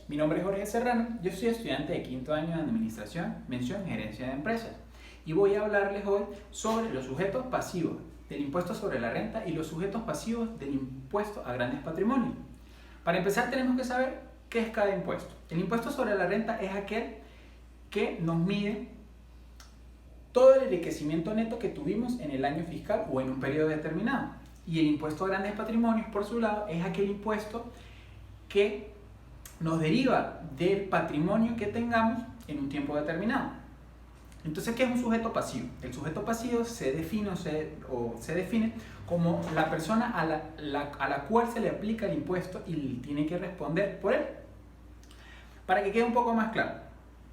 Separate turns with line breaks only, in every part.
Mi nombre es Jorge Serrano, yo soy estudiante de quinto año de Administración, mención Gerencia de Empresas, y voy a hablarles hoy sobre los sujetos pasivos del impuesto sobre la renta y los sujetos pasivos del impuesto a grandes patrimonios. Para empezar tenemos que saber qué es cada impuesto. El impuesto sobre la renta es aquel que nos mide todo el enriquecimiento neto que tuvimos en el año fiscal o en un periodo determinado. Y el impuesto a grandes patrimonios, por su lado, es aquel impuesto que nos deriva del patrimonio que tengamos en un tiempo determinado. Entonces, ¿qué es un sujeto pasivo? El sujeto pasivo se define como la persona a la cual se le aplica el impuesto y tiene que responder por él. Para que quede un poco más claro,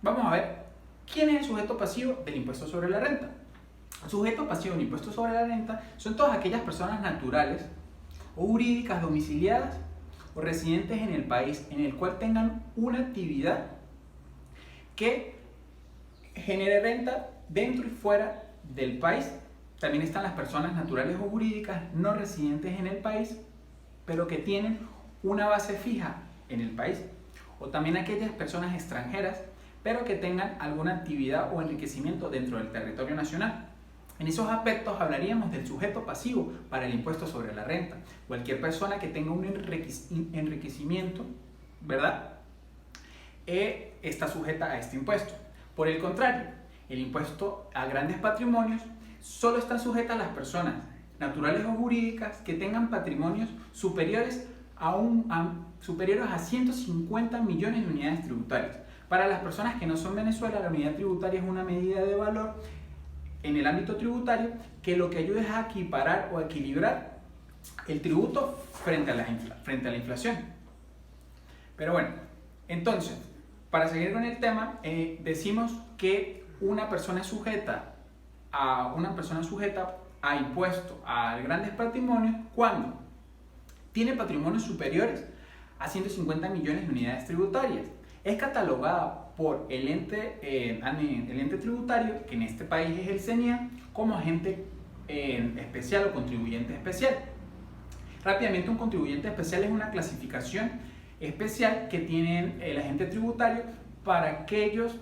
vamos a ver quién es el sujeto pasivo del impuesto sobre la renta. El sujeto pasivo del impuesto sobre la renta son todas aquellas personas naturales o jurídicas domiciliadas o residentes en el país en el cual tengan una actividad que genere renta dentro y fuera del país. También están las personas naturales o jurídicas no residentes en el país, pero que tienen una base fija en el país. O también aquellas personas extranjeras, pero que tengan alguna actividad o enriquecimiento dentro del territorio nacional. En esos aspectos hablaríamos del sujeto pasivo para el impuesto sobre la renta. Cualquier persona que tenga un enriquecimiento, ¿verdad? Está sujeta a este impuesto. Por el contrario, el impuesto a grandes patrimonios solo están sujetas las personas naturales o jurídicas que tengan patrimonios superiores a 150 millones de unidades tributarias. Para las personas que no son Venezuela, la unidad tributaria es una medida de valor en el ámbito tributario que lo que ayuda es a equiparar o a equilibrar el tributo frente a la inflación. Pero bueno, entonces, para seguir con el tema, decimos que una persona es sujeta a impuesto a grandes patrimonios cuando tiene patrimonios superiores a 150 millones de unidades tributarias. Es catalogada por el ente tributario, que en este país es el CENIA, como agente especial o contribuyente especial. Rápidamente, un contribuyente especial es una clasificación especial que tiene el agente tributario para aquellos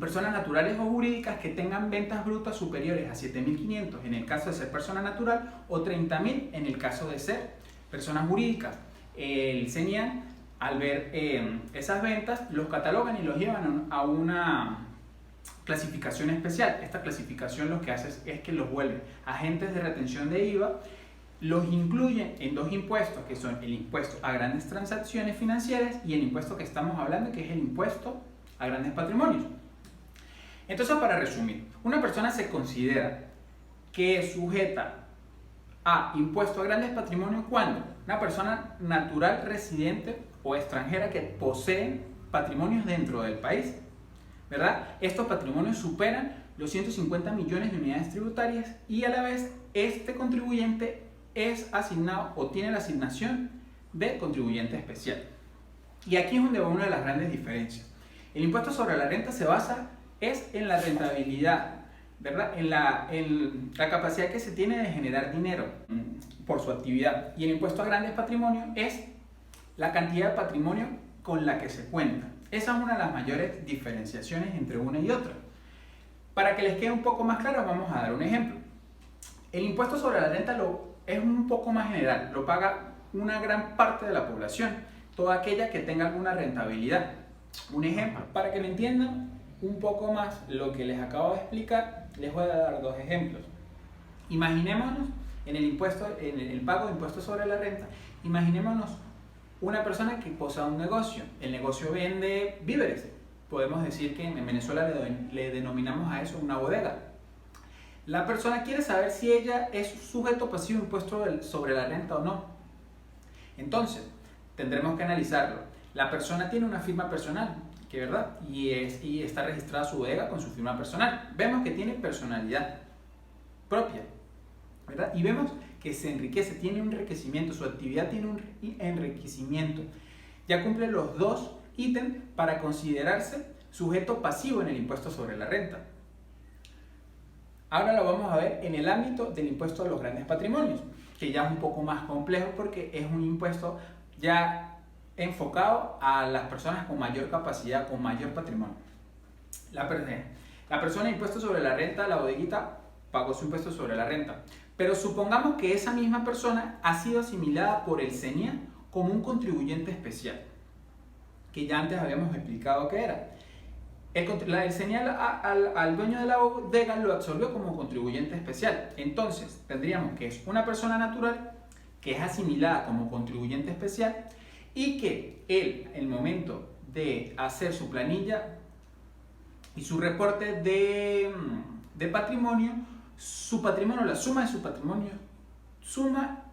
personas naturales o jurídicas que tengan ventas brutas superiores a 7.500 en el caso de ser persona natural o 30.000 en el caso de ser personas jurídicas. El CENIA, al ver esas ventas, los catalogan y los llevan a una clasificación especial. Esta clasificación lo que hace es que los vuelve agentes de retención de IVA, los incluye en dos impuestos que son el impuesto a grandes transacciones financieras y el impuesto que estamos hablando, que es el impuesto a grandes patrimonios. Entonces, para resumir, una persona se considera que es sujeta a impuesto a grandes patrimonios cuando una persona natural residente o extranjera que poseen patrimonios dentro del país, ¿verdad? Estos patrimonios superan los 150 millones de unidades tributarias y a la vez este contribuyente es asignado o tiene la asignación de contribuyente especial. Y aquí es donde va una de las grandes diferencias. El impuesto sobre la renta se basa en la rentabilidad, ¿verdad? En la capacidad que se tiene de generar dinero por su actividad. Y el impuesto a grandes patrimonios es la cantidad de patrimonio con la que se cuenta. Esa es una de las mayores diferenciaciones entre una y otra. Para que les quede un poco más claro, vamos a dar un ejemplo. El impuesto sobre la renta es un poco más general, lo paga una gran parte de la población, toda aquella que tenga alguna rentabilidad. Un ejemplo, para que me entiendan un poco más lo que les acabo de explicar, les voy a dar dos ejemplos. Imaginémonos en el pago de impuestos sobre la renta, imaginémonos una persona que posee un negocio. El negocio vende víveres. Podemos decir que en Venezuela le denominamos a eso una bodega. La persona quiere saber si ella es sujeto pasivo de impuesto sobre la renta o no. Entonces, tendremos que analizarlo. La persona tiene una firma personal, ¿verdad? Y está registrada su bodega con su firma personal. Vemos que tiene personalidad propia, ¿verdad? Y vemos que se enriquece, tiene un enriquecimiento, su actividad tiene un enriquecimiento. Ya cumple los dos ítems para considerarse sujeto pasivo en el impuesto sobre la renta. Ahora lo vamos a ver en el ámbito del impuesto a los grandes patrimonios, que ya es un poco más complejo porque es un impuesto ya enfocado a las personas con mayor capacidad, con mayor patrimonio. La persona de impuesto sobre la renta, la bodeguita, pagó su impuesto sobre la renta. Pero supongamos que esa misma persona ha sido asimilada por el CENIA como un contribuyente especial, que ya antes habíamos explicado qué era. El CENIA al dueño de la bodega lo absorbió como contribuyente especial. Entonces, tendríamos que es una persona natural que es asimilada como contribuyente especial y que él, en el momento de hacer su planilla y su reporte de patrimonio, la suma de su patrimonio, suma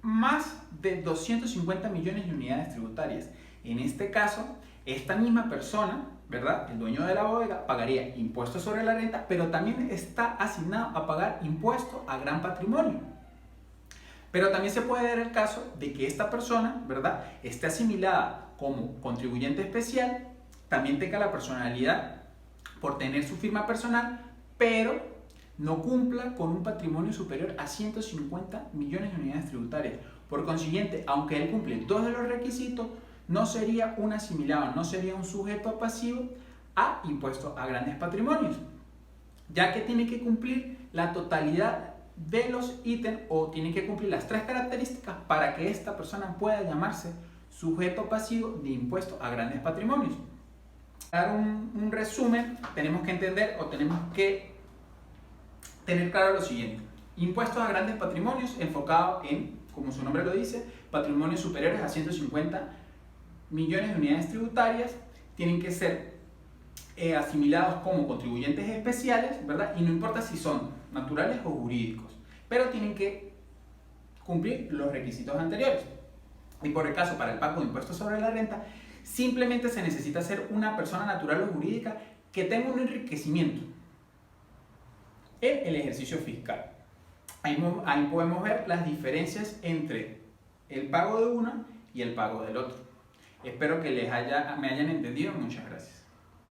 más de 250 millones de unidades tributarias. En este caso, esta misma persona, ¿verdad?, el dueño de la bodega, pagaría impuestos sobre la renta, pero también está asignado a pagar impuesto a gran patrimonio. Pero también se puede dar el caso de que esta persona, ¿verdad?, esté asimilada como contribuyente especial, también tenga la personalidad por tener su firma personal, pero no cumpla con un patrimonio superior a 150 millones de unidades tributarias. Por consiguiente, aunque él cumple dos de los requisitos, no sería un asimilado, no sería un sujeto pasivo a impuesto a grandes patrimonios, ya que tiene que cumplir la totalidad de los ítems o tiene que cumplir las tres características para que esta persona pueda llamarse sujeto pasivo de impuesto a grandes patrimonios. Para dar un resumen, tenemos que entender o tenemos que tener claro lo siguiente: impuestos a grandes patrimonios enfocado en, como su nombre lo dice, patrimonios superiores a 150 millones de unidades tributarias, tienen que ser asimilados como contribuyentes especiales, ¿verdad? Y no importa si son naturales o jurídicos, pero tienen que cumplir los requisitos anteriores. Y por el caso, para el pago de impuestos sobre la renta, simplemente se necesita ser una persona natural o jurídica que tenga un enriquecimiento en el ejercicio fiscal. Ahí podemos ver las diferencias entre el pago de uno y el pago del otro. Espero que me hayan entendido. Muchas gracias.